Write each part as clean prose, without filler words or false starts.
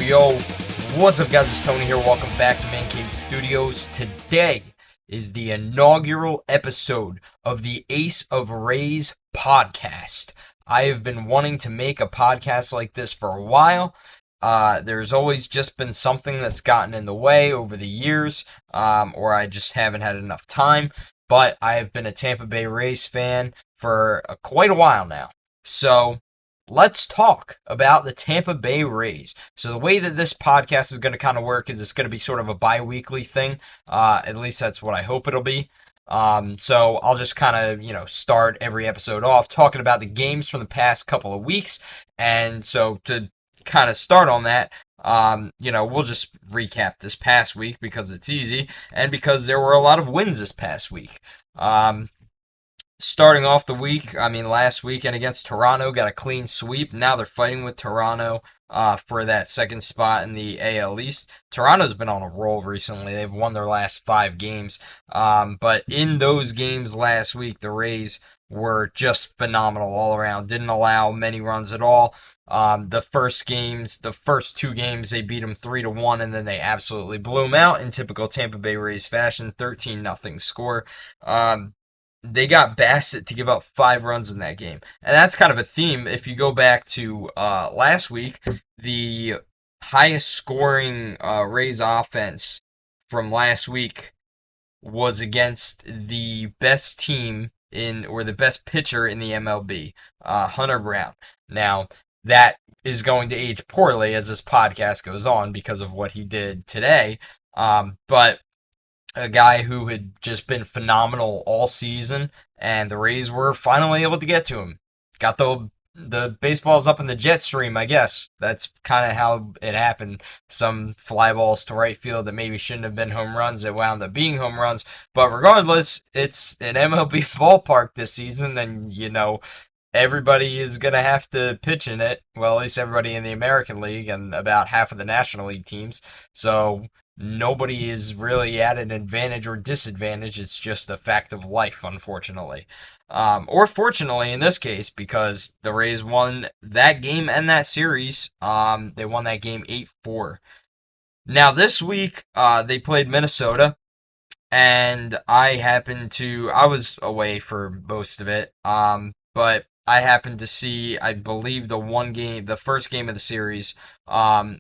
yo, what's up guys, it's Tony here, welcome back to Man Cave Studios. Today is the inaugural episode of the Ace of Rays podcast. I have been wanting to make a podcast like this for a while. There's always just been something that's gotten in the way over the years, or I just haven't had enough time, but I have been a Tampa Bay Rays fan for quite a while now. So, let's talk about the Tampa Bay Rays. So the way that this podcast is going to kind of work is it's going to be sort of a bi-weekly thing. At least that's what I hope it'll be. So I'll just kind of, start every episode off talking about the games from the past couple of weeks. And so to kind of start on that, we'll just recap this past week because it's easy and because there were a lot of wins this past week. Starting off the week, last weekend against Toronto, got a clean sweep. Now they're fighting with Toronto for that second spot in the AL East. Toronto's been on a roll recently. They've won their last 5 games. But in those games last week, the Rays were just phenomenal all around. Didn't allow many runs at all. The first 2 games, they beat them 3-1, and then they absolutely blew them out in typical Tampa Bay Rays fashion, 13-0 score. They got Bassett to give up 5 runs in that game. And that's kind of a theme. If you go back to last week, the highest scoring Rays offense from last week was against the best team or the best pitcher in the MLB, Hunter Brown. Now, that is going to age poorly as this podcast goes on because of what he did today. But a guy who had just been phenomenal all season, and the Rays were finally able to get to him. Got the baseballs up in the jet stream, I guess. That's kind of how it happened. Some fly balls to right field that maybe shouldn't have been home runs that wound up being home runs. But regardless, it's an MLB ballpark this season, and everybody is going to have to pitch in it. Well, at least everybody in the American League and about half of the National League teams. So nobody is really at an advantage or disadvantage. It's just a fact of life, unfortunately. Or fortunately in this case, because the Rays won that game and that series. They won that game 8-4. Now this week, they played Minnesota. And I was away for most of it. But I happened to see, I believe, the first game of the series, the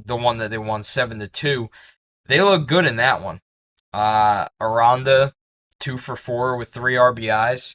one that they won 7-2. They look good in that one. Aranda, 2 for 4 with 3 RBIs.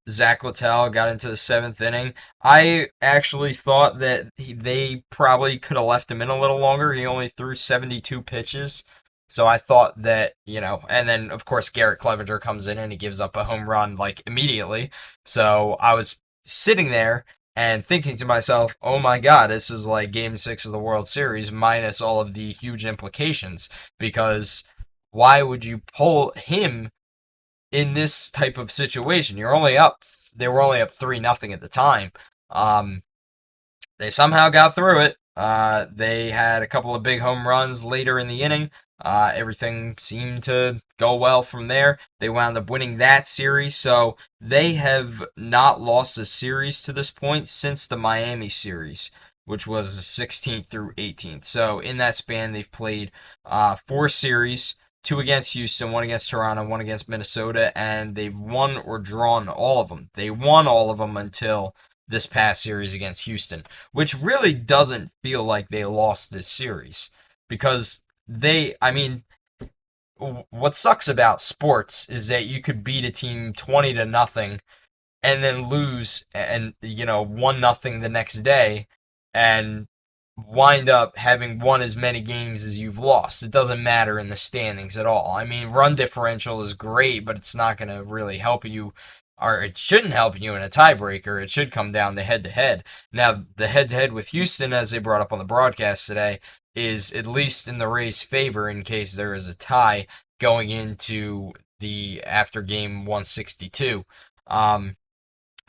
Zach Littell got into the 7th inning. I actually thought that they probably could have left him in a little longer. He only threw 72 pitches. So I thought that, and then of course Garrett Clevenger comes in and he gives up a home run immediately. So I was sitting there and thinking to myself, oh my God, this is like Game 6 of the World Series minus all of the huge implications. Because why would you pull him in this type of situation? They were only up 3-0 at the time. They somehow got through it. They had a couple of big home runs later in the inning. Everything seemed to go well from there. They wound up winning that series, so they have not lost a series to this point since the Miami series, which was the 16th through 18th. So in that span, they've played 4 series, 2 against Houston, 1 against Toronto, 1 against Minnesota, and they've won or drawn all of them. They won all of them until this past series against Houston, which really doesn't feel like they lost this series because what sucks about sports is that you could beat a team 20-0 and then lose and 1-0 the next day and wind up having won as many games as you've lost. It doesn't matter in the standings at all. Run differential is great, but it's not going to really help you, or it shouldn't help you in a tiebreaker. It should come down to head-to-head. Now, the head-to-head with Houston, as they brought up on the broadcast today, is at least in the Rays' favor in case there is a tie going into after game 162.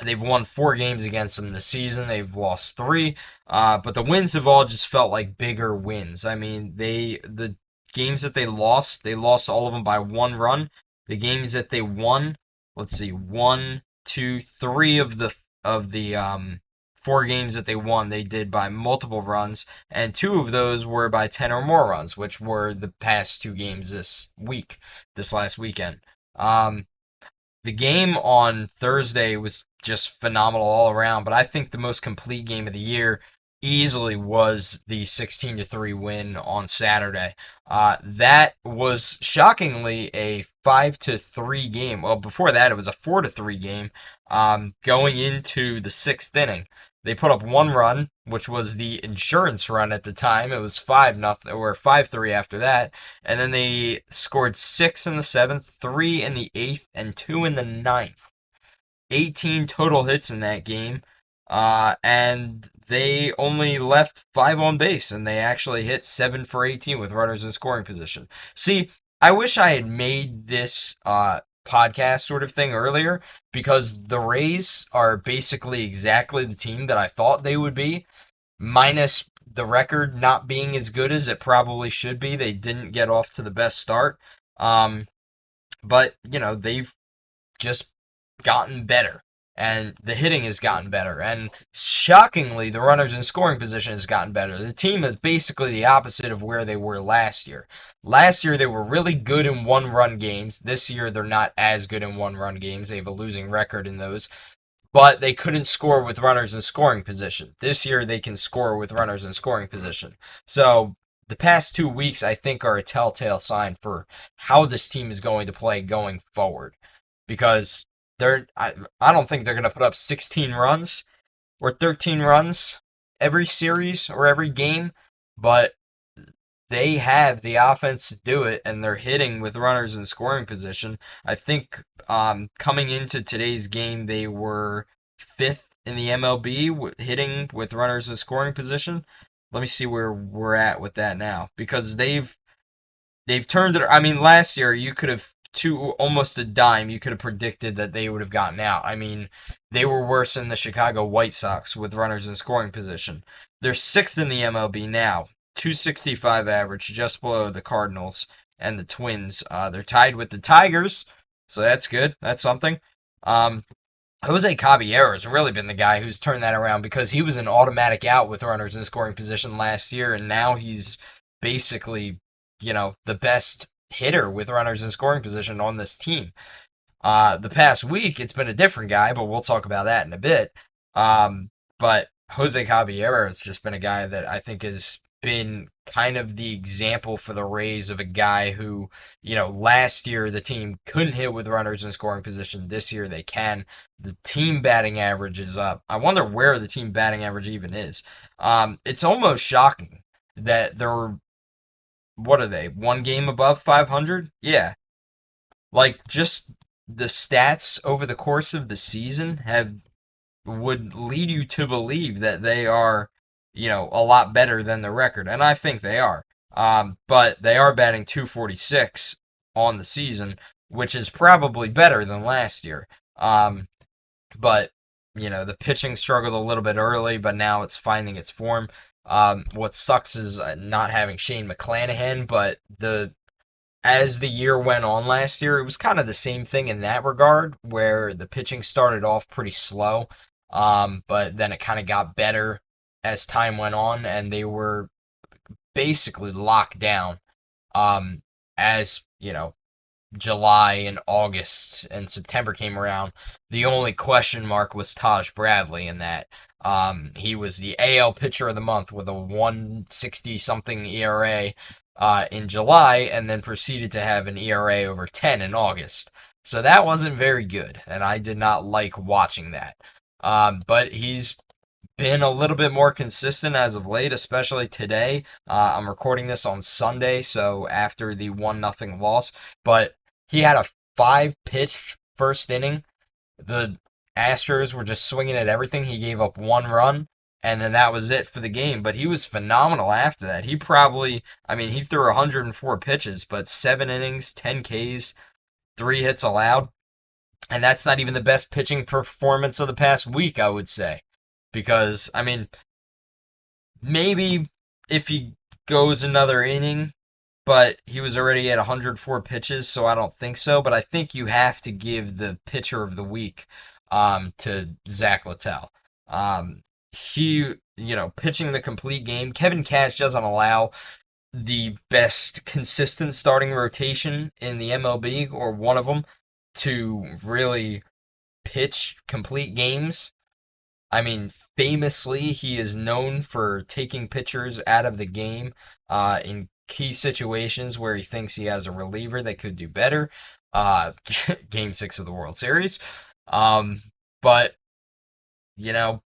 They've won 4 games against them this season. They've lost 3, but the wins have all just felt like bigger wins. The games that they lost all of them by 1 run. The games that they won, let's see, 1, 2, 3 of the 4 games that they won, they did by multiple runs, and 2 of those were by 10 or more runs, which were the past 2 games this last weekend. Um, the game on Thursday was just phenomenal all around, but I think the most complete game of the year easily was the 16-3 win on Saturday. That was shockingly a 5-3 game. Well, before that, it was a 4-3 game going into the sixth inning. They put up 1 run, which was the insurance run at the time. It was 5-0 or 5-3 after that. And then they scored 6 in the seventh, 3 in the eighth, and 2 in the ninth. 18 total hits in that game. And they only left 5 on base, and they actually hit 7 for 18 with runners in scoring position. See, I wish I had made this podcast sort of thing earlier, because the Rays are basically exactly the team that I thought they would be, minus the record not being as good as it probably should be. They didn't get off to the best start. But, they've just gotten better. And the hitting has gotten better. And shockingly, the runners in scoring position has gotten better. The team is basically the opposite of where they were last year. Last year, they were really good in one-run games. This year, they're not as good in one-run games. They have a losing record in those. But they couldn't score with runners in scoring position. This year, they can score with runners in scoring position. So the past 2 weeks, I think, are a telltale sign for how this team is going to play going forward. Because I don't think they're going to put up 16 runs or 13 runs every series or every game, but they have the offense to do it, and they're hitting with runners in scoring position. I think coming into today's game, they were fifth in the MLB hitting with runners in scoring position. Let me see where we're at with that now, because they've turned it. I mean, last year you could have almost a dime. You could have predicted that they would have gotten out. I mean, they were worse than the Chicago White Sox with runners in scoring position. They're sixth in the MLB now, 265 average, just below the Cardinals and the Twins. They're tied with the Tigers, so that's good. That's something. Jose Caballero has really been the guy who's turned that around, because he was an automatic out with runners in scoring position last year, and now he's basically, the best hitter with runners in scoring position on this team. The past week, it's been a different guy, but we'll talk about that in a bit. But Jose Caballero has just been a guy that I think has been kind of the example for the Rays of a guy who, last year the team couldn't hit with runners in scoring position. This year they can. The team batting average is up. I wonder where the team batting average even is. It's almost shocking that they're, what are they, 1 game above 500? Yeah. Like, just the stats over the course of the season would lead you to believe that they are, a lot better than the record, and I think they are. But they are batting 246 on the season, which is probably better than last year. But the pitching struggled a little bit early, but now it's finding its form. What sucks is not having Shane McClanahan, but as the year went on last year, it was kind of the same thing in that regard, where the pitching started off pretty slow, but then it kind of got better as time went on, and they were basically locked down as, July and August and September came around. The only question mark was Taj Bradley in that. He was the AL pitcher of the month with a 160 something ERA in July, and then proceeded to have an ERA over 10 in August. So that wasn't very good, and I did not like watching that. But he's been a little bit more consistent as of late, especially today. I'm recording this on Sunday, so after the 1-0 loss. But he had a 5-pitch first inning. The Astros were just swinging at everything. He gave up 1 run, and then that was it for the game. But he was phenomenal after that. He threw 104 pitches, but 7 innings, 10 Ks, 3 hits allowed. And that's not even the best pitching performance of the past week, I would say. Because, maybe if he goes another inning, but he was already at 104 pitches, so I don't think so. But I think you have to give the pitcher of the week to Zach Littell. pitching the complete game. Kevin Cash doesn't allow the best consistent starting rotation in the MLB, or one of them, to really pitch complete games. I mean, famously, he is known for taking pitchers out of the game in key situations where he thinks he has a reliever that could do better. Uh, Game 6 of the World Series. Um, but, you know,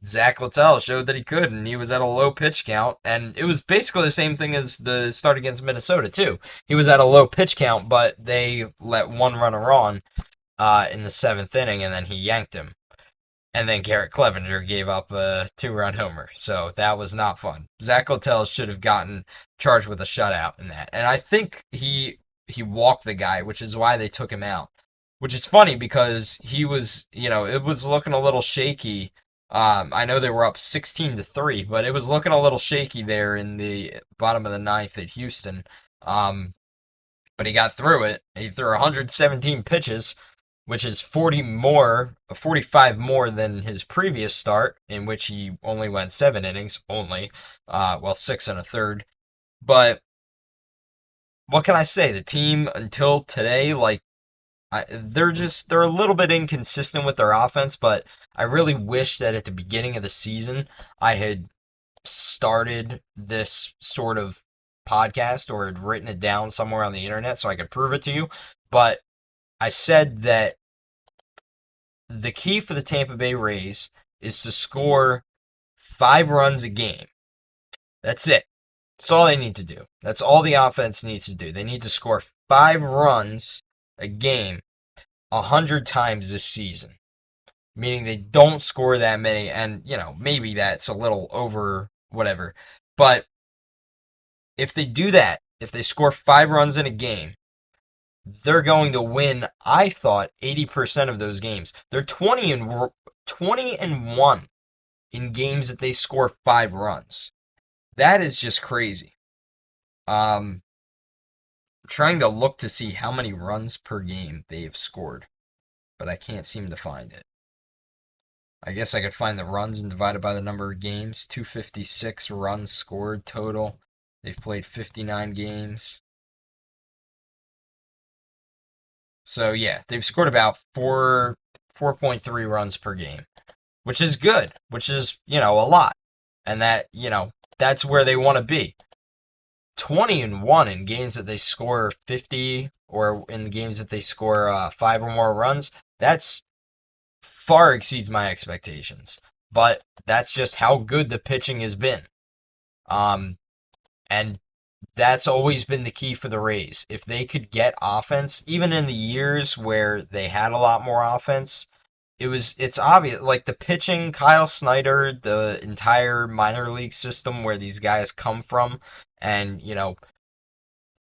Zach Littell showed that he could, and he was at a low pitch count, and it was basically the same thing as the start against Minnesota too. He was at a low pitch count, but they let one runner on in the seventh inning, and then he yanked him. And then Garrett Clevenger gave up a two-run homer, so that was not fun. Zach Littell should have gotten charged with a shutout in that, and I think he walked the guy, which is why they took him out. Which is funny because he was, it was looking a little shaky. I know they were up 16-3, but it was looking a little shaky there in the bottom of the ninth at Houston. But he got through it. He threw 117 pitches, which is 45 more than his previous start, in which he only went 7 innings, well, 6 1/3. But what can I say? The team until today, like, they're a little bit inconsistent with their offense, but I really wish that at the beginning of the season I had started this sort of podcast or had written it down somewhere on the internet so I could prove it to you. But I said that the key for the Tampa Bay Rays is to score 5 runs a game. That's it. That's all they need to do. That's all the offense needs to do. They need to score 5 runs a game 100 times this season. Meaning they don't score that many, and, maybe that's a little over whatever. But if they do that, if they score 5 runs in a game, they're going to win, I thought, 80% of those games. They're 20-1 in games that they score 5 runs. That is just crazy. I'm trying to look to see how many runs per game they have scored, but I can't seem to find it. I guess I could find the runs and divide it by the number of games. 256 runs scored total. They've played 59 games. So yeah, they've scored about 4.3 runs per game, which is good, which is, a lot. And that's where they want to be. 20-1 in games that they score 50, or in the games that they score 5 or more runs. That's far exceeds my expectations. But that's just how good the pitching has been. And that's always been the key for the Rays. If they could get offense, even in the years where they had a lot more offense, it's obvious. Like the pitching, Kyle Snyder, the entire minor league system where these guys come from, and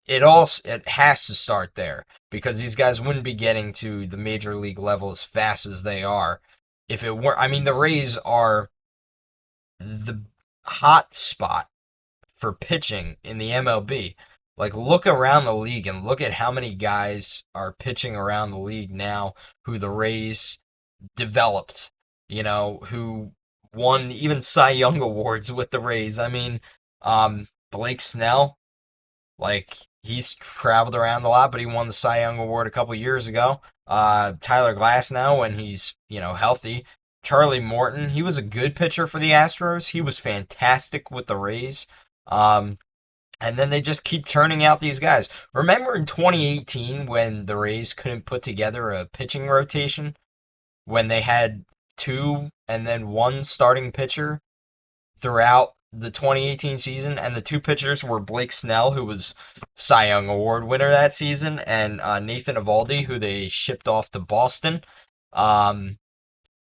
it has to start there, because these guys wouldn't be getting to the major league level as fast as they are if it weren't. I mean, the Rays are the hot spot for pitching in the MLB. Like, look around the league and look at how many guys are pitching around the league now who the Rays developed, who won even Cy Young awards with the Rays. I mean, Blake Snell, like, he's traveled around a lot, but he won the Cy Young award a couple years ago. Tyler Glasnow, when he's, healthy. Charlie Morton, he was a good pitcher for the Astros. He was fantastic with the Rays. And then they just keep churning out these guys. Remember in 2018 when the Rays couldn't put together a pitching rotation? When they had 2 and then 1 starting pitcher throughout the 2018 season, and the 2 pitchers were Blake Snell, who was Cy Young Award winner that season, and Nathan Eovaldi, who they shipped off to Boston,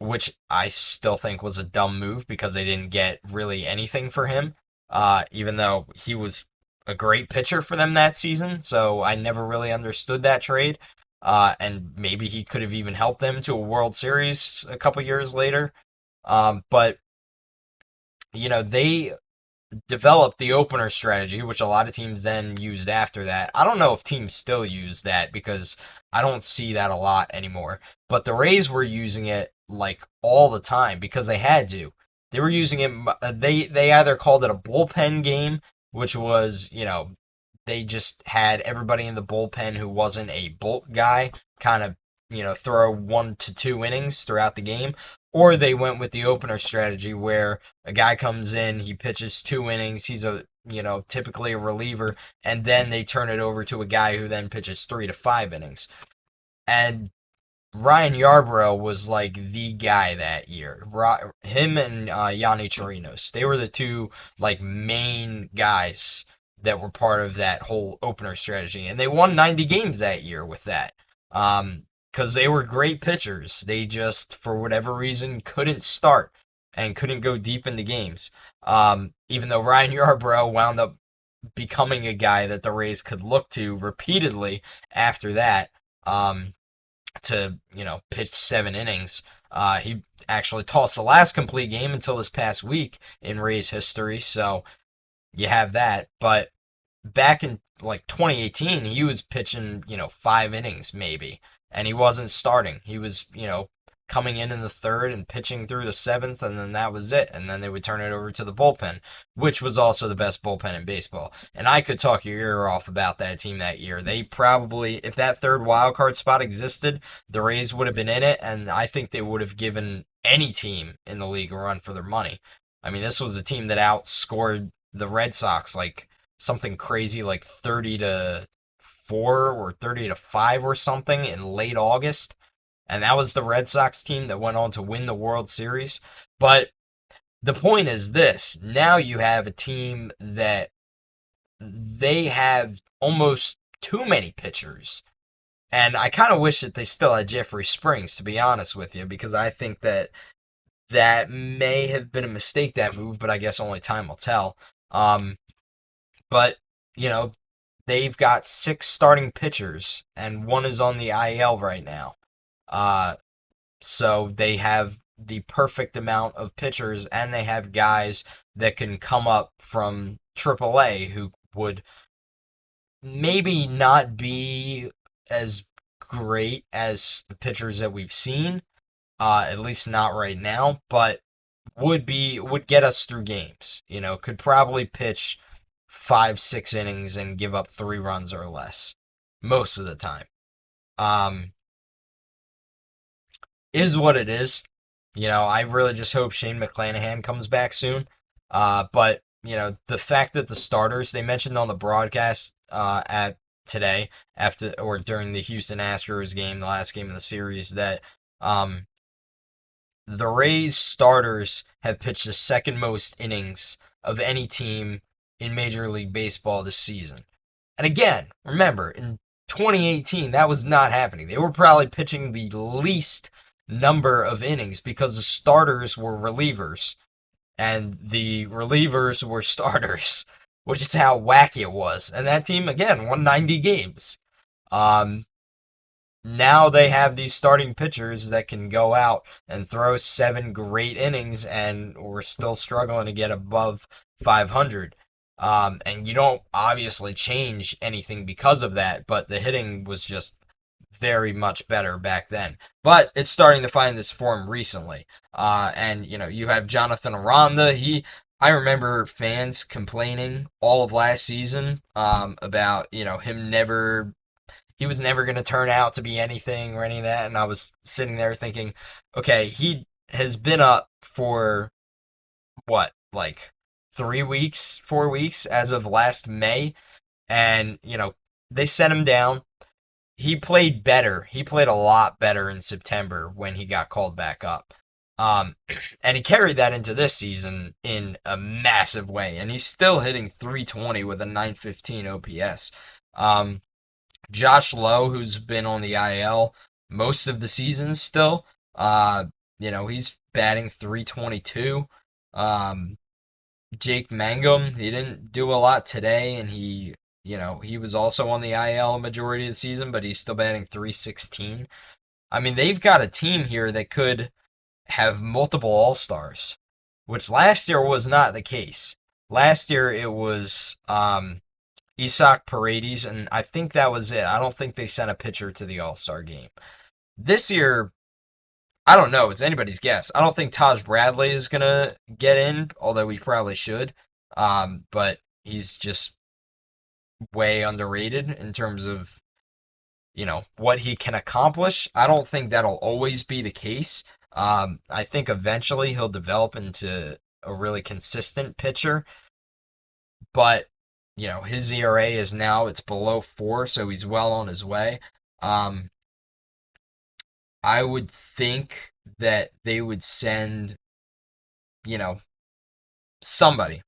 which I still think was a dumb move because they didn't get really anything for him, even though he was a great pitcher for them that season, so I never really understood that trade. And maybe he could have even helped them to a World Series a couple years later. But they developed the opener strategy, which a lot of teams then used after that. I don't know if teams still use that because I don't see that a lot anymore. But the Rays were using it like all the time because they had to. They were using it. They either called it a bullpen game, which was they just had everybody in the bullpen who wasn't a bolt guy kind of throw 1 to 2 innings throughout the game, or they went with the opener strategy where a guy comes in, he pitches 2 innings, he's a typically a reliever, and then they turn it over to a guy who then pitches 3 to 5 innings. And Ryan Yarbrough was like the guy that year. Him and Yanni Chirinos, they were the two like main guys that were part of that whole opener strategy, and they won 90 games that year with that. Because they were great pitchers. They just, for whatever reason, couldn't start and couldn't go deep into games. Even though Ryan Yarbrough wound up becoming a guy that the Rays could look to repeatedly after that. To pitch 7 innings. He actually tossed the last complete game until this past week in Rays history, so you have that. But back in like 2018, he was pitching 5 innings maybe, and he wasn't starting. He was coming in the third and pitching through the seventh, and then that was it. And then they would turn it over to the bullpen, which was also the best bullpen in baseball. And I could talk your ear off about that team that year. They probably, if that third wild card spot existed, the Rays would have been in it, and I think they would have given any team in the league a run for their money. I mean, this was a team that outscored the Red Sox like something crazy like 30-4 or 30-5 or something in late August. And that was the Red Sox team that went on to win the World Series. But the point is this. Now you have a team that they have almost too many pitchers. And I kind of wish that they still had Jeffrey Springs, to be honest with you, because I think that that may have been a mistake, that move, but I guess only time will tell. But, they've got 6 starting pitchers, and one is on the IL right now. So they have the perfect amount of pitchers, and they have guys that can come up from AAA who would maybe not be as great as the pitchers that we've seen, at least not right now, but would get us through games. Could probably pitch 5-6 innings and give up 3 runs or less most of the time. Is what it is. I really just hope Shane McClanahan comes back soon. But the fact that the starters, they mentioned on the broadcast at today after or during the Houston Astros game, the last game of the series, that the Rays starters have pitched the second most innings of any team in Major League Baseball this season. And again, remember, in 2018, that was not happening. They were probably pitching the least number of innings because the starters were relievers and the relievers were starters, which is how wacky it was. And that team, again, won 90 games. Now they have these starting pitchers that can go out and throw 7 great innings, and we're still struggling to get above 500. And you don't obviously change anything because of that, but the hitting was just very much better back then. But it's starting to find this form recently. And you have Jonathan Aranda. I remember fans complaining all of last season about he was never going to turn out to be anything or any of that. And I was sitting there thinking, okay, he has been up for what, like 3 weeks, 4 weeks as of last May. And, they set him down. He played better. He played a lot better in September when he got called back up. And he carried that into this season in a massive way. And he's still hitting 320 with a 915 OPS. Josh Lowe, who's been on the IL most of the season still, he's batting 322. Jake Mangum, he didn't do a lot today, and he was also on the IL a majority of the season, but he's still batting 316. I mean, they've got a team here that could have multiple All-Stars, which last year was not the case. Last year it was Isaac Paredes, and I think that was it. I don't think they sent a pitcher to the All-Star game. This year, I don't know. It's anybody's guess. I don't think Taj Bradley is gonna get in, although he probably should. But he's just way underrated in terms of what he can accomplish. I don't think that'll always be the case. I think eventually he'll develop into a really consistent pitcher, but his ERA is now it's below 4, so he's well on his way. Um, I would think that they would send you know somebody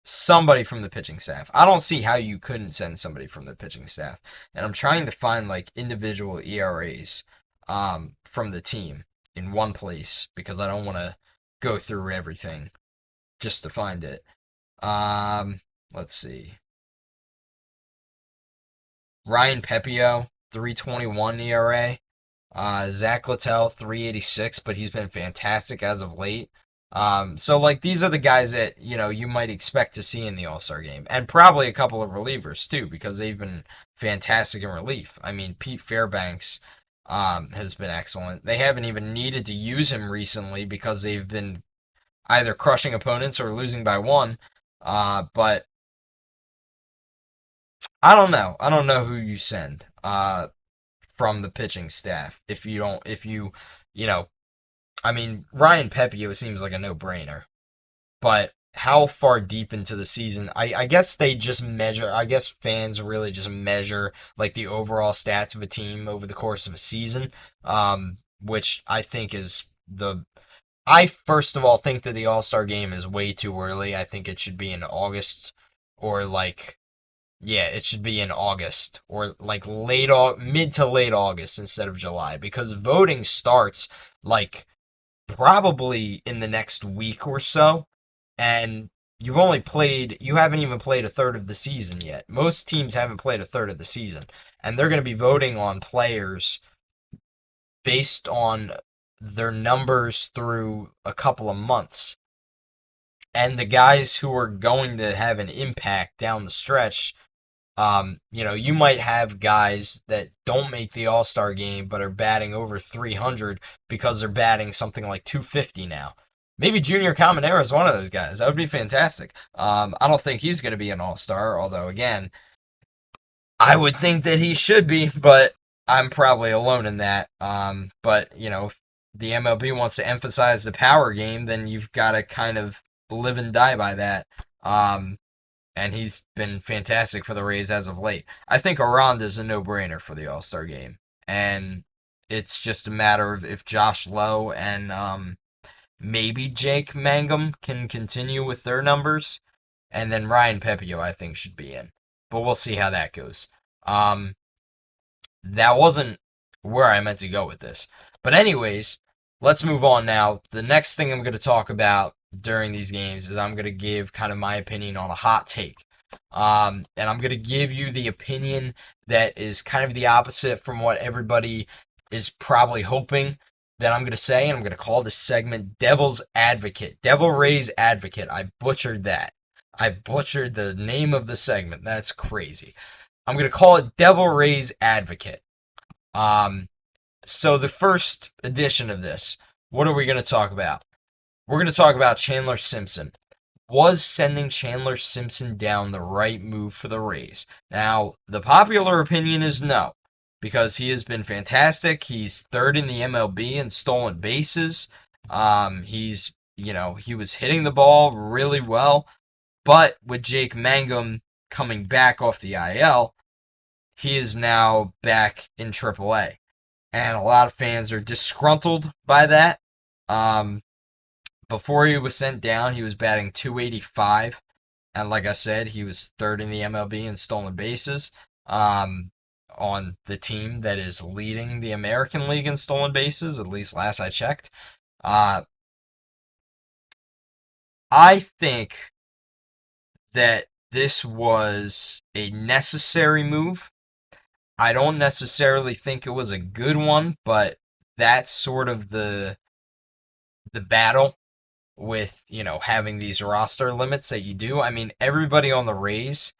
somebody from the pitching staff. I don't see how you couldn't send somebody from the pitching staff. And I'm trying to find like individual ERAs from the team in one place because I don't want to go through everything just to find it. Um, let's see. Ryan Pepio, 321 ERA. Zach Littell, 386, but he's been fantastic as of late. So like these are the guys that you might expect to see in the All Star game, and probably a couple of relievers too, because they've been fantastic in relief. I mean, Pete Fairbanks has been excellent. They haven't even needed to use him recently because they've been either crushing opponents or losing by one. But I don't know. I don't know who you send from the pitching staff if you don't if you know I mean, Ryan Pepio seems like a no-brainer, but how far deep into the season? I guess they just measure. I guess fans really just measure like the overall stats of a team over the course of a season, which I think is the. I first of all think that the All Star game is way too early. I think it should be in August or like yeah, it should be in August or like mid to late August instead of July because voting starts like probably in the next week or so, and you haven't even played a third of the season yet. Most teams haven't played a third of the season, and they're going to be voting on players based on their numbers through a couple of months. And the guys who are going to have an impact down the stretch, you might have guys that don't make the All Star game but are batting over 300 because they're batting something like 250 now. Maybe Junior Caminero is one of those guys. That would be fantastic. I don't think he's going to be an All Star, although again, I would think that he should be, but I'm probably alone in that. But if the MLB wants to emphasize the power game, then you've got to kind of live and die by that. And he's been fantastic for the Rays as of late. I think Aranda's a no-brainer for the All-Star game, and it's just a matter of if Josh Lowe and maybe Jake Mangum can continue with their numbers, and then Ryan Pepio I think should be in, but we'll see how that goes. Um, that wasn't where I meant to go with this, but anyways, let's move on now. The next thing I'm going to talk about during these games is I'm going to give kind of my opinion on a hot take. And I'm going to give you the opinion that is kind of the opposite from what everybody is probably hoping that I'm going to say. And I'm going to call this segment Devil's Advocate. Devil Rays Advocate. I butchered that. I butchered the name of the segment. That's crazy. I'm going to call it Devil Rays Advocate. So the first edition of this, what are we going to talk about? We're going to talk about Chandler Simpson. Was sending Chandler Simpson down the right move for the Rays? Now, the popular opinion is no, because he has been fantastic. He's third in the MLB in stolen bases. He was hitting the ball really well, but with Jake Mangum coming back off the IL, he is now back in AAA. And a lot of fans are disgruntled by that. Before he was sent down, he was batting 285. And like I said, he was third in the MLB in stolen bases on the team that is leading the American League in stolen bases, at least last I checked. I think that this was a necessary move. I don't necessarily think it was a good one, but that's sort of the battle with, having these roster limits that you do. I mean, everybody on the Rays,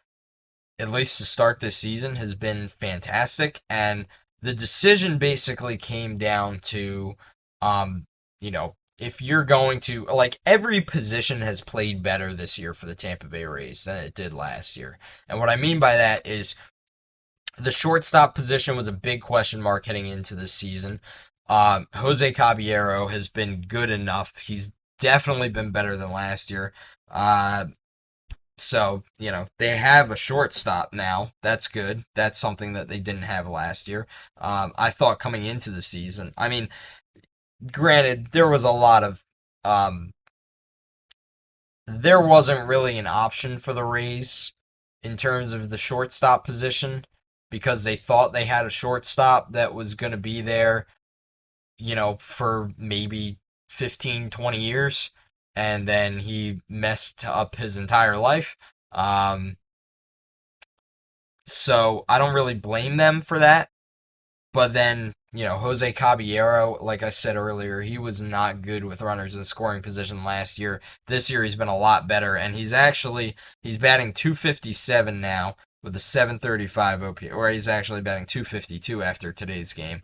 at least to start this season, has been fantastic. And the decision basically came down to Um, if you're going to, like, every position has played better this year for the Tampa Bay Rays than it did last year. And what I mean by that is the shortstop position was a big question mark heading into this season. Jose Caballero has been good enough. He's definitely been better than last year. Uh, so, they have a shortstop now. That's good. That's something that they didn't have last year. I thought coming into the season, I mean, granted, um, there wasn't really an option for the Rays in terms of the shortstop position because they thought they had a shortstop that was going to be there, for maybe 15, 20 years. And then he messed up his entire life. Um, so I don't really blame them for that. But then, Jose Caballero, like I said earlier, he was not good with runners in scoring position last year. This year he's been a lot better, and he's batting 257 now with a 735 OPS, or he's actually batting 252 after today's game,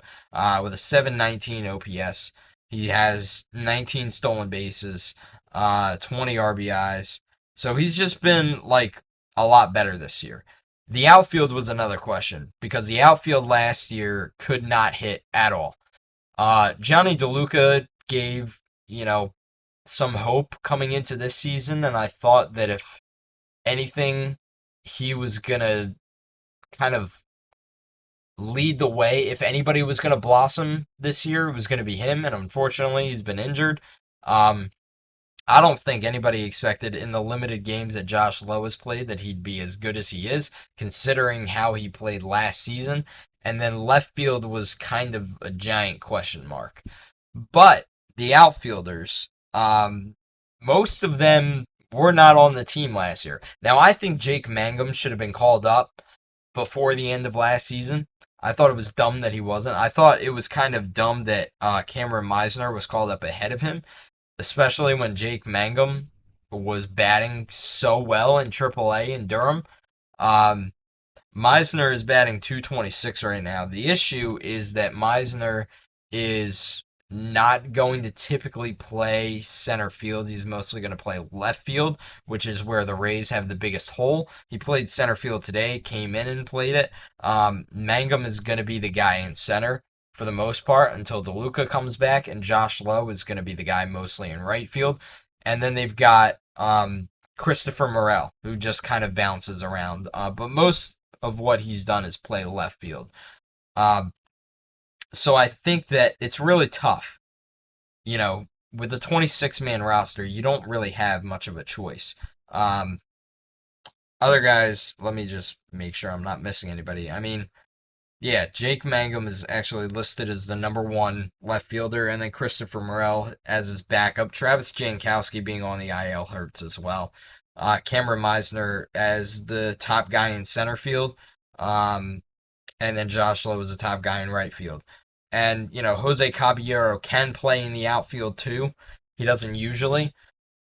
with a 719 OPS. He has 19 stolen bases, 20 RBIs. So he's just been like a lot better this year. The outfield was another question because the outfield last year could not hit at all. Johnny DeLuca gave, some hope coming into this season, and I thought that if anything, he was going to kind of lead the way. If anybody was going to blossom this year, it was going to be him, and unfortunately, he's been injured. Um, I don't think anybody expected in the limited games that Josh Lowe has played that he'd be as good as he is, considering how he played last season. And then left field was kind of a giant question mark. But the outfielders, most of them were not on the team last year. Now, I think Jake Mangum should have been called up before the end of last season. I thought it was dumb that he wasn't. I thought it was kind of dumb that Cameron Meisner was called up ahead of him, especially when Jake Mangum was batting so well in AAA in Durham. Um, Meisner is batting 226 right now. The issue is that Meisner is not going to typically play center field. He's mostly going to play left field, which is where the Rays have the biggest hole. He played center field today, came in and played it. Mangum is going to be the guy in center for the most part until DeLuca comes back, and Josh Lowe is going to be the guy mostly in right field. And then they've got Christopher Morel, who just kind of bounces around. But most of what he's done is play left field. Um, so I think that it's really tough. With the 26-man roster, you don't really have much of a choice. Um, Other guys, let me just make sure I'm not missing anybody. I mean, yeah, Jake Mangum is actually listed as the number one left fielder, and then Christopher Morel as his backup. Travis Jankowski being on the IL hurts as well. Cameron Meisner as the top guy in center field. Um, and then Josh Lowe is the top guy in right field. And, Jose Caballero can play in the outfield too. He doesn't usually.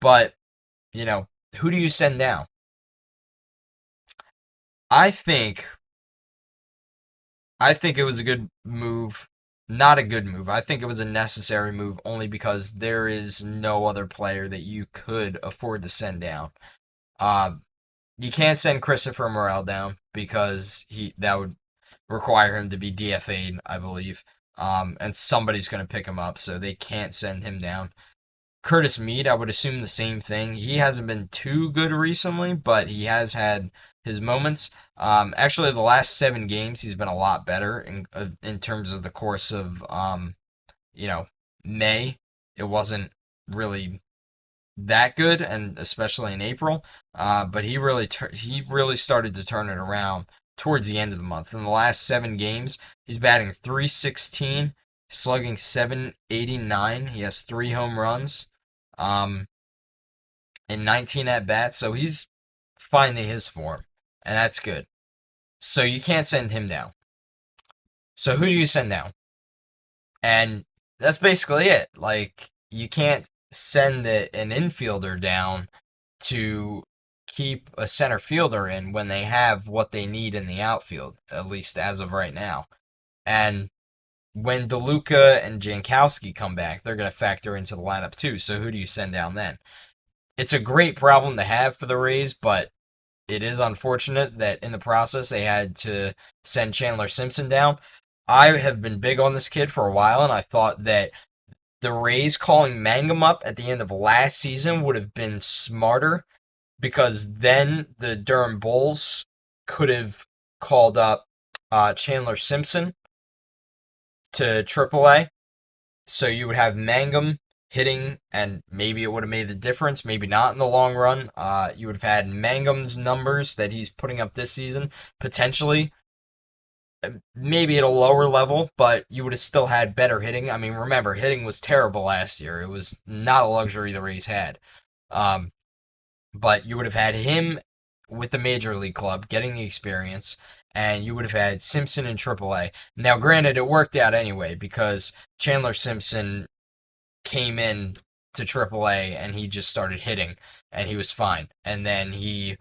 But, you know, who do you send down? I think I think it was a good move. Not a good move. I think it was a necessary move only because there is no other player that you could afford to send down. Uh, you can't send Christopher Morel down because he that would require him to be DFA'd, I believe. And somebody's going to pick him up, so they can't send him down. Curtis Mead, I would assume the same thing. He hasn't been too good recently, but he has had his moments. Actually, the last 7 games, he's been a lot better in terms of the course of you know May. It wasn't really that good, and especially in April. But he really started to turn it around towards the end of the month. In the last 7 games, he's batting 316, slugging 789. He has 3 home runs, um, and 19 at bats. So he's finding his form, and that's good. So you can't send him down. So who do you send down? And that's basically it. Like, you can't send an infielder down to keep a center fielder in when they have what they need in the outfield, at least as of right now. And, when DeLuca and Jankowski come back, they're going to factor into the lineup too. So who do you send down then? It's a great problem to have for the Rays, but it is unfortunate that in the process they had to send Chandler Simpson down. I have been big on this kid for a while, and I thought that the Rays calling Mangum up at the end of last season would have been smarter because then the Durham Bulls could have called up Chandler Simpson to AAA. So you would have Mangum hitting, and maybe it would have made the difference, maybe not in the long run. You would have had Mangum's numbers that he's putting up this season, potentially, maybe at a lower level, but you would have still had better hitting. I mean, remember, hitting was terrible last year. It was not a luxury the Rays had. Um, but you would have had him with the major league club getting the experience, and you would have had Simpson in AAA. Now, granted, it worked out anyway because Chandler Simpson came in to AAA and he just started hitting and he was fine. And then he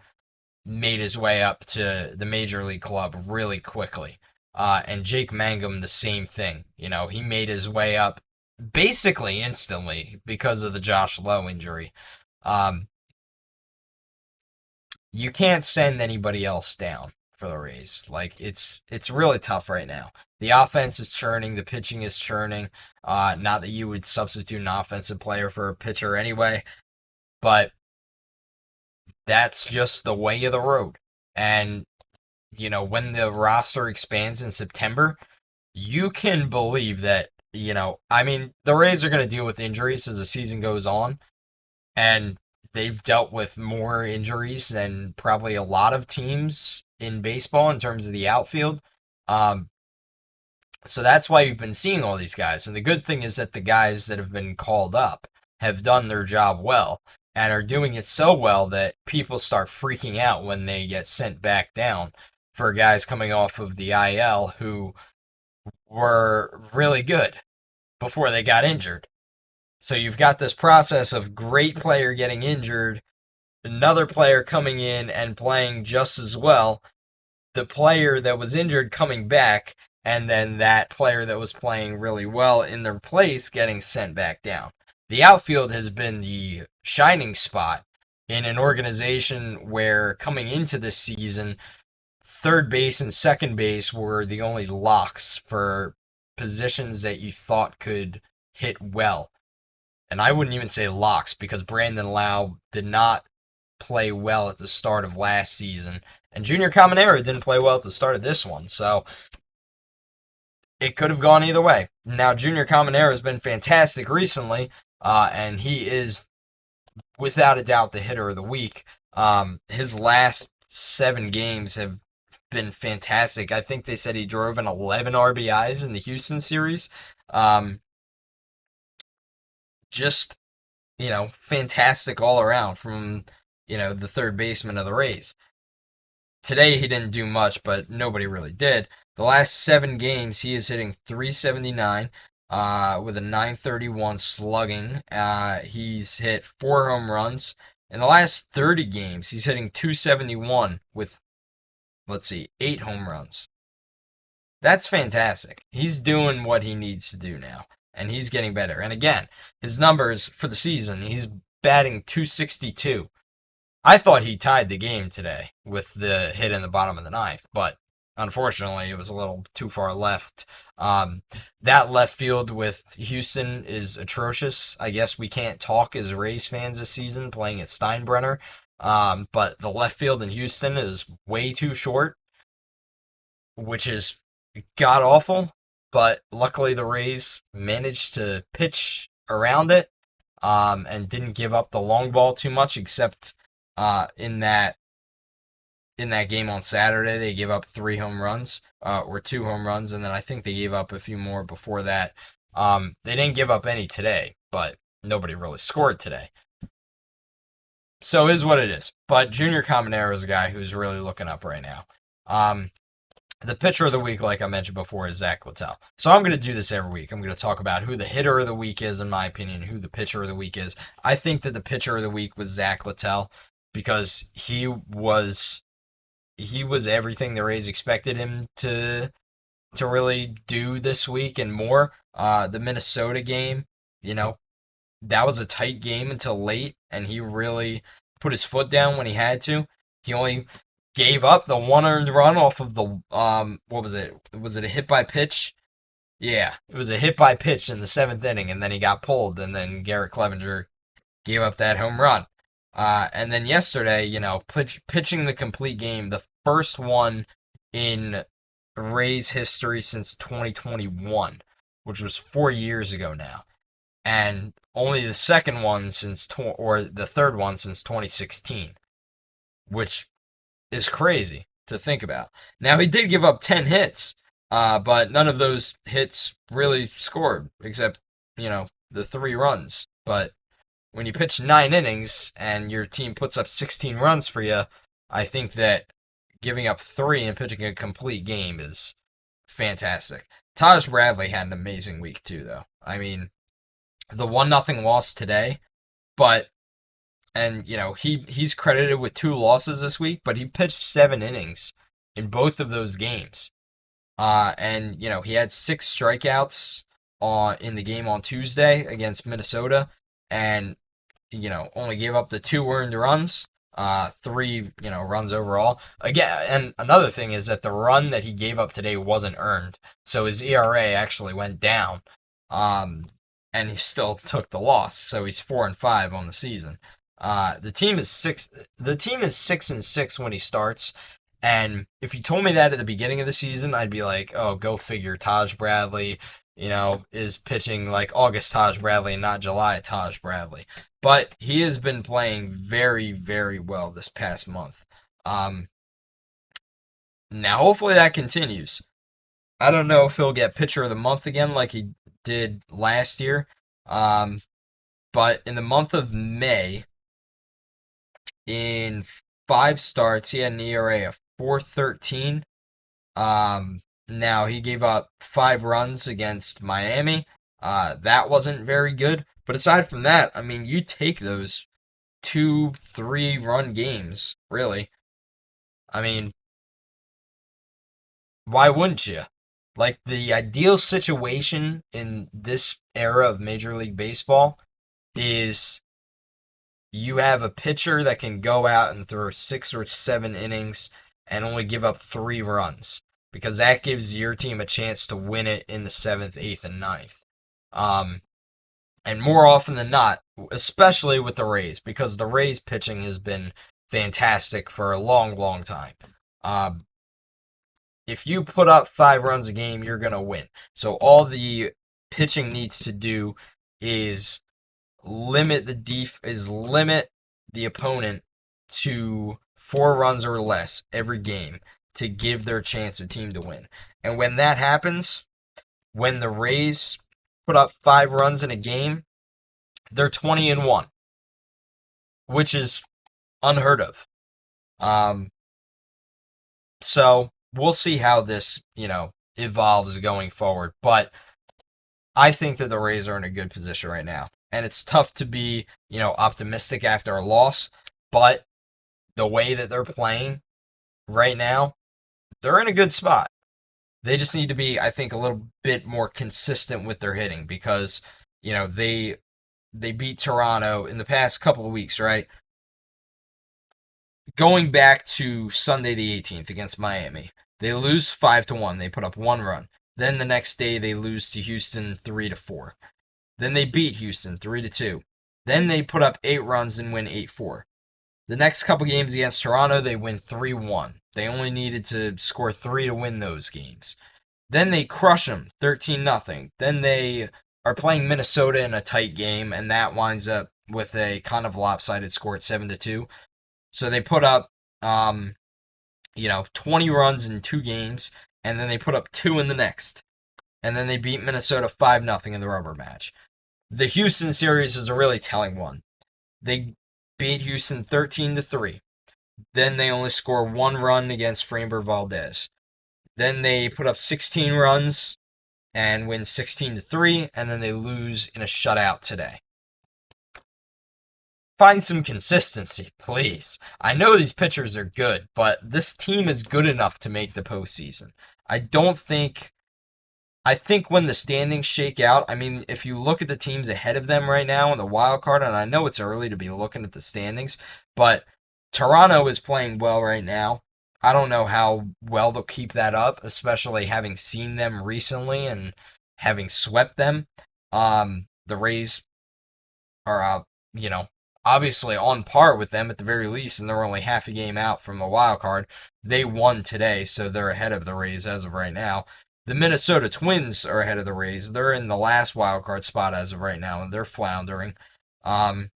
made his way up to the major league club really quickly. And Jake Mangum, the same thing. You know, he made his way up basically instantly because of the Josh Lowe injury. Um, you can't send anybody else down for the Rays. Like it's really tough right now. The offense is churning, the pitching is churning. Not that you would substitute an offensive player for a pitcher anyway, but that's just the way of the road. And you know, when the roster expands in September, you can believe that, you know, I mean, the Rays are going to deal with injuries as the season goes on, and they've dealt with more injuries than probably a lot of teams in baseball in terms of the outfield. Um, so that's why you've been seeing all these guys. And the good thing is that the guys that have been called up have done their job well and are doing it so well that people start freaking out when they get sent back down for guys coming off of the IL who were really good before they got injured. So you've got this process of great player getting injured, another player coming in and playing just as well, the player that was injured coming back, and then that player that was playing really well in their place getting sent back down. The outfield has been the shining spot in an organization where coming into this season, third base and second base were the only locks for positions that you thought could hit well. And I wouldn't even say locks because Brandon Lau did not play well at the start of last season, and Junior Caminero didn't play well at the start of this one. So it could have gone either way. Now, Junior Caminero has been fantastic recently, and he is without a doubt the hitter of the week. His last 7 games have been fantastic. I think they said he drove in 11 RBIs in the Houston series. Just, you know, fantastic all around from, you know, the third baseman of the Rays. Today he didn't do much, but nobody really did. The last 7 games he is hitting 379 with a 931 slugging. He's hit 4 home runs. In the last 30 games, he's hitting 271 with, let's see, 8 home runs. That's fantastic. He's doing what he needs to do now, and he's getting better. And again, his numbers for the season, he's batting 262. I thought he tied the game today with the hit in the bottom of the ninth, but unfortunately it was a little too far left. That left field with Houston is atrocious. I guess we can't talk as Rays fans this season playing at Steinbrenner, but the left field in Houston is way too short, which is god awful. But luckily the Rays managed to pitch around it and didn't give up the long ball too much, except in that game on Saturday, they gave up 3 home runs, or 2 home runs, and then I think they gave up a few more before that. They didn't give up any today, but nobody really scored today. So it is what it is. But Junior Caminero is a guy who's really looking up right now. The pitcher of the week, like I mentioned before, is Zach Littell. So I'm going to do this every week. I'm going to talk about who the hitter of the week is, in my opinion, who the pitcher of the week is. I think that the pitcher of the week was Zach Littell because he was everything the Rays expected him to to really do this week and more. The Minnesota game, you know, that was a tight game until late, and he really put his foot down when he had to. He only gave up the one earned run off of the what was it? Was it a hit by pitch? Yeah, it was a hit by pitch in the seventh inning, and then he got pulled, and then Garrett Clevenger gave up that home run. And then yesterday, pitching the complete game, the first one in Rays history since 2021, which was 4 years ago now, and only the second one or the third one since 2016, which is crazy to think about. Now he did give up 10 hits, but none of those hits really scored except the 3 runs. But when you pitch 9 innings and your team puts up 16 runs for you, I think that giving up 3 and pitching a complete game is fantastic. Taj Bradley had an amazing week too, though. I mean, the 1-0 loss today, but he's credited with 2 losses this week, but he pitched 7 innings in both of those games. And he had 6 strikeouts in the game on Tuesday against Minnesota, and only gave up the 2 earned runs, 3 runs overall. Again, and another thing is that the run that he gave up today wasn't earned, so his ERA actually went down. And he still took the loss, so he's 4-5 on the season. The team is 6. The team is 6-6 when he starts, and if you told me that at the beginning of the season, I'd be like, "Oh, go figure." Taj Bradley, is pitching like August Taj Bradley and not July Taj Bradley. But he has been playing very, very well this past month. Now, hopefully that continues. I don't know if he'll get pitcher of the month again like he did last year. But in the month of May, in 5 starts, he had an ERA of 4.13. Now he gave up 5 runs against Miami. That wasn't very good. But aside from that, I mean, you take those 2-3 run games, really. I mean, why wouldn't you? Like, the ideal situation in this era of Major League Baseball is you have a pitcher that can go out and throw 6 or 7 innings and only give up 3 runs, because that gives your team a chance to win it in the 7th, 8th, and ninth. And more often than not, especially with the Rays, because the Rays pitching has been fantastic for a long, long time. If you put up 5 runs a game, you're going to win. So all the pitching needs to do is limit the opponent to 4 runs or less every game to give their chance a team to win. And when that happens, when the Rays put up 5 runs in a game, they're 20-1, which is unheard of. So we'll see how this, evolves going forward. But I think that the Rays are in a good position right now. And it's tough to be, optimistic after a loss. But the way that they're playing right now, they're in a good spot. They just need to be, I think, a little bit more consistent with their hitting, because, they beat Toronto in the past couple of weeks, right? Going back to Sunday the 18th against Miami, they lose 5-1. They put up 1 run. Then the next day they lose to Houston 3-4. Then they beat Houston 3-2. Then they put up 8 runs and win 8-4. The next couple games against Toronto, they win 3-1. They only needed to score 3 to win those games. Then they crush them 13-0. Then they are playing Minnesota in a tight game, and that winds up with a kind of lopsided score at 7-2. So they put up 20 runs in 2 games, and then they put up 2 in the next. And then they beat Minnesota 5-0 in the rubber match. The Houston series is a really telling one. They beat Houston 13-3. Then they only score 1 run against Framber Valdez. Then they put up 16 runs and win 16-3, and then they lose in a shutout today. Find some consistency, please. I know these pitchers are good, but this team is good enough to make the postseason. I don't think I think when the standings shake out, I mean, if you look at the teams ahead of them right now in the wild card, and I know it's early to be looking at the standings, but Toronto is playing well right now. I don't know how well they'll keep that up, especially having seen them recently and having swept them. The Rays are, you know, obviously on par with them at the very least, and they're only half a game out from the wild card. They won today, so they're ahead of the Rays as of right now. The Minnesota Twins are ahead of the Rays. They're in the last wild card spot as of right now, and they're floundering. Um,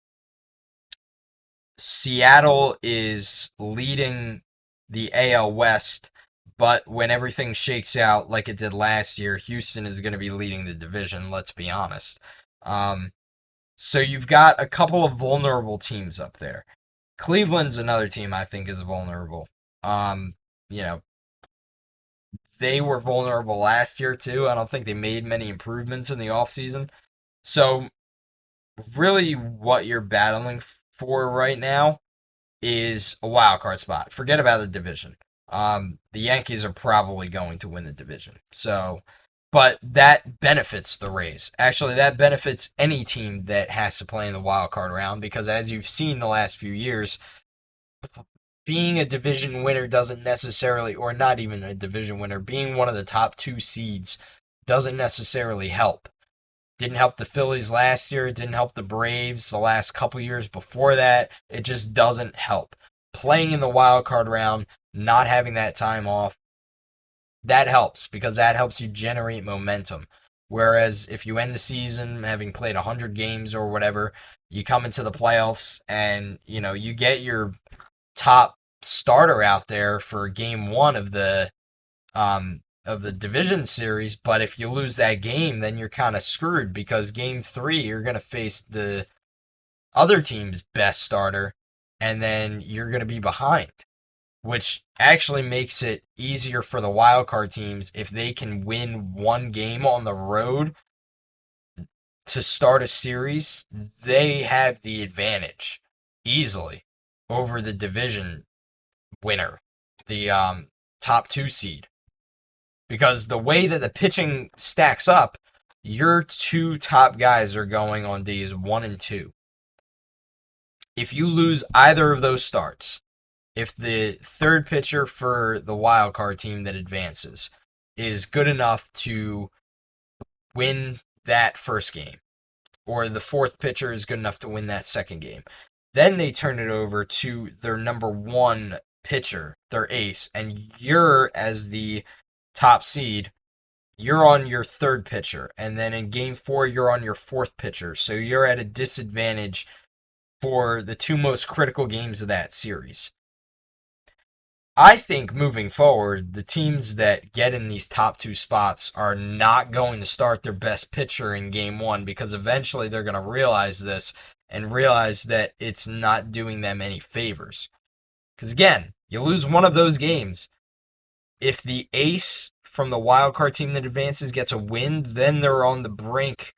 Seattle is leading the AL West, but when everything shakes out like it did last year, Houston is going to be leading the division, let's be honest. Um, so you've got a couple of vulnerable teams up there. Cleveland's another team I think is vulnerable. Um, you know, they were vulnerable last year too. I don't think they made many improvements in the offseason. So really what you're battling for right now is a wild card spot. Forget about the division. The Yankees are probably going to win the division. So, but that benefits the Rays. Actually, that benefits any team that has to play in the wild card round because as you've seen the last few years, being a division winner doesn't necessarily, or not even a division winner, being one of the top two seeds doesn't necessarily help. Didn't help the Phillies last year. It didn't help the Braves the last couple years before that. It just doesn't help. Playing in the wild card round, not having that time off, that helps because that helps you generate momentum. Whereas if you end the season having played 100 games or whatever, you come into the playoffs and you get your top starter out there for game one of the division series, but if you lose that game, then you're kind of screwed because game three, you're going to face the other team's best starter, and then you're going to be behind, which actually makes it easier for the wildcard teams if they can win one game on the road to start a series. They have the advantage easily over the division winner, the top two seed. Because the way that the pitching stacks up, your two top guys are going on days 1 and 2. If you lose either of those starts, if the third pitcher for the wild card team that advances is good enough to win that first game, or the fourth pitcher is good enough to win that second game, then they turn it over to their number one pitcher, their ace, and you're, as the top seed, you're on your third pitcher. And then in game four, you're on your fourth pitcher. So you're at a disadvantage for the two most critical games of that series. I think moving forward, the teams that get in these top two spots are not going to start their best pitcher in game one because eventually they're going to realize this and realize that it's not doing them any favors. Because again, you lose one of those games. If the ace from the wild card team that advances gets a win, then they're on the brink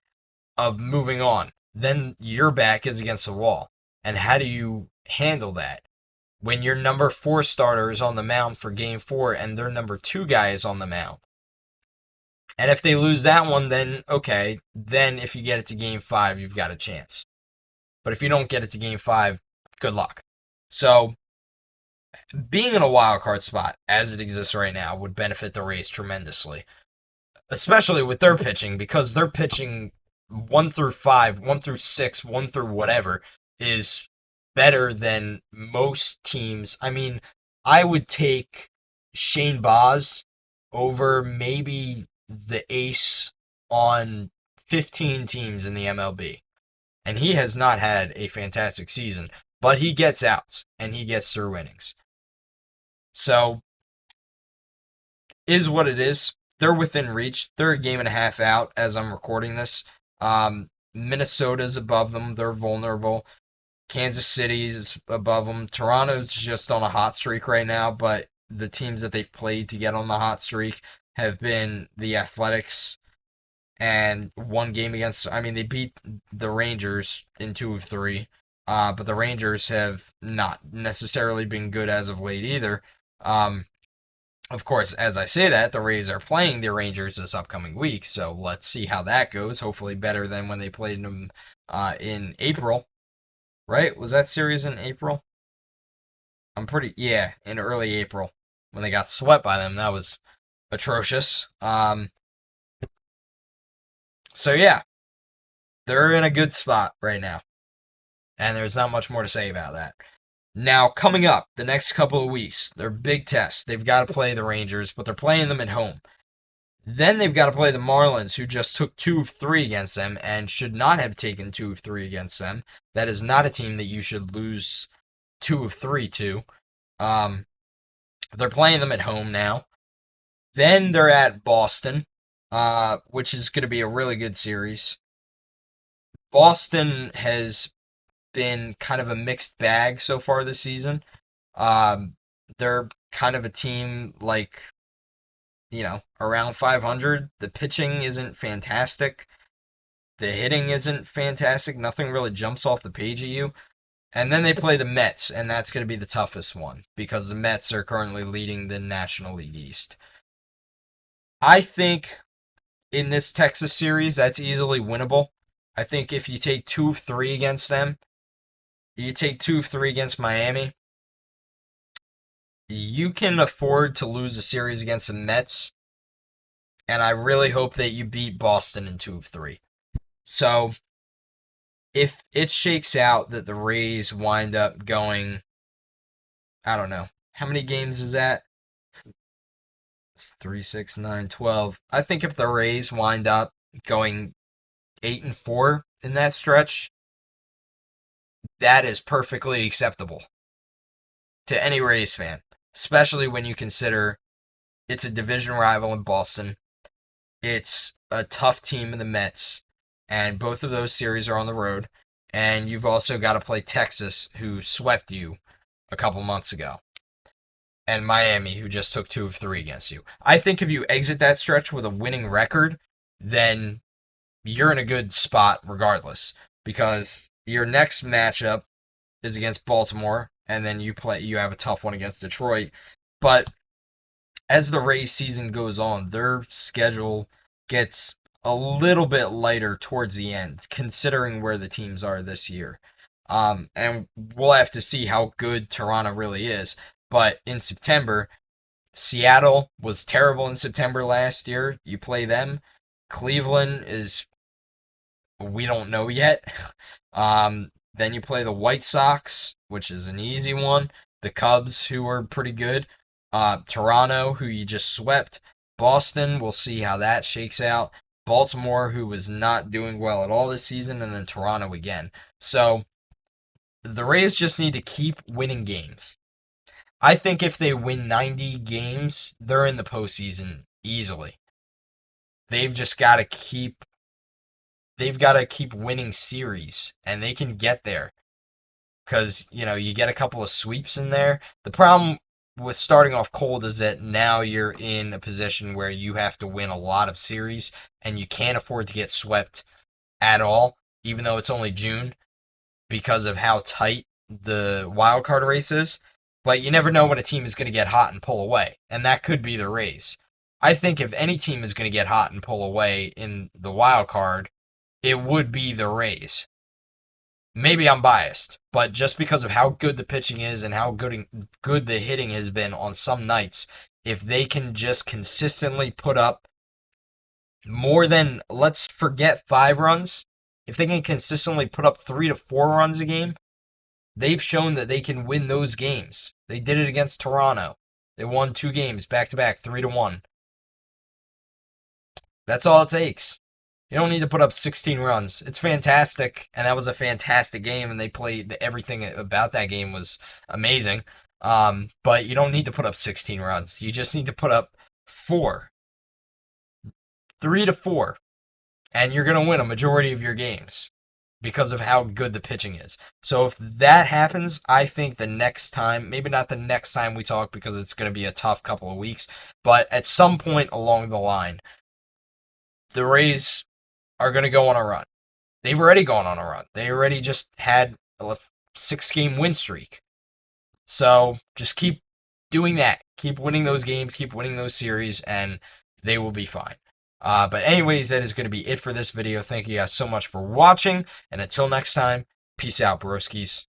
of moving on. Then your back is against the wall. And how do you handle that? When your number 4 starter is on the mound for game 4 and their number 2 guy is on the mound. And if they lose that one, then okay, then if you get it to game 5, you've got a chance. But if you don't get it to game 5, good luck. So, being in a wild card spot, as it exists right now, would benefit the Rays tremendously. Especially with their pitching, because their pitching 1 through 5, 1 through 6, 1 through whatever, is better than most teams. I mean, I would take Shane Baz over maybe the ace on 15 teams in the MLB. And he has not had a fantastic season, but he gets outs and he gets through innings. So, is what it is. They're within reach. They're a game and a half out as I'm recording this. Minnesota's above them. They're vulnerable. Kansas City's above them. Toronto's just on a hot streak right now, but the teams that they've played to get on the hot streak have been the Athletics and one game against, I mean, they beat the Rangers in 2 of 3, but the Rangers have not necessarily been good as of late either. Of course, as I say that, the Rays are playing the Rangers this upcoming week, so let's see how that goes. Hopefully, better than when they played them in April, right? Was that series in April? Yeah, in early April when they got swept by them. That was atrocious. So yeah, they're in a good spot right now, and there's not much more to say about that. Now, coming up the next couple of weeks, their big test. They've got to play the Rangers, but they're playing them at home. Then they've got to play the Marlins, who just took 2 of 3 against them and should not have taken 2 of 3 against them. That is not a team that you should lose 2 of 3 to. Um, they're playing them at home now. Then they're at Boston, which is going to be a really good series. Boston has been kind of a mixed bag so far this season. Um, they're kind of a team like, around 500. The pitching isn't fantastic. The hitting isn't fantastic. Nothing really jumps off the page at you. And then they play the Mets, and that's going to be the toughest one because the Mets are currently leading the National League East. I think in this Texas series, that's easily winnable. I think if you take 2 of 3 against them, you take 2 of 3 against Miami, you can afford to lose a series against the Mets, and I really hope that you beat Boston in 2 of 3. So, if it shakes out that the Rays wind up going, I don't know, how many games is that? It's 3, 6, 9, 12. I think if the Rays wind up going 8-4 in that stretch, that is perfectly acceptable to any Rays fan, especially when you consider it's a division rival in Boston. It's a tough team in the Mets, and both of those series are on the road. And you've also got to play Texas, who swept you a couple months ago, and Miami, who just took 2 of 3 against you. I think if you exit that stretch with a winning record, then you're in a good spot regardless, because your next matchup is against Baltimore, and then you have a tough one against Detroit. But as the Rays season goes on, their schedule gets a little bit lighter towards the end, considering where the teams are this year. And we'll have to see how good Toronto really is. But in September, Seattle was terrible in September last year. You play them. Cleveland is, we don't know yet. Then you play the White Sox, which is an easy one. The Cubs, who are pretty good. Toronto, who you just swept. Boston, we'll see how that shakes out. Baltimore, who was not doing well at all this season, and then Toronto again. So the Rays just need to keep winning games. I think if they win 90 games, they're in the postseason easily. They've just got to keep winning series, and they can get there. Because, you get a couple of sweeps in there. The problem with starting off cold is that now you're in a position where you have to win a lot of series, and you can't afford to get swept at all, even though it's only June, because of how tight the wild card race is. But you never know when a team is going to get hot and pull away, and that could be the Rays. I think if any team is going to get hot and pull away in the wild card, it would be the Rays. Maybe I'm biased, but just because of how good the pitching is and how good the hitting has been on some nights, if they can just consistently put up more than, let's forget 5 runs, if they can consistently put up 3 to 4 runs a game, they've shown that they can win those games. They did it against Toronto. They won 2 games back to back, 3-1. That's all it takes. You don't need to put up 16 runs. It's fantastic, and that was a fantastic game, and they played everything about that game was amazing. But you don't need to put up 16 runs. You just need to put up 4, 3 to 4, and you're going to win a majority of your games because of how good the pitching is. So if that happens, I think the next time, maybe not the next time we talk because it's going to be a tough couple of weeks, but at some point along the line, the Rays are going to go on a run. They've already gone on a run. They already just had a 6-game win streak. So just keep doing that. Keep winning those games, keep winning those series, and they will be fine. But anyways, that is going to be it for this video. Thank you guys so much for watching, and until next time, peace out, broskies.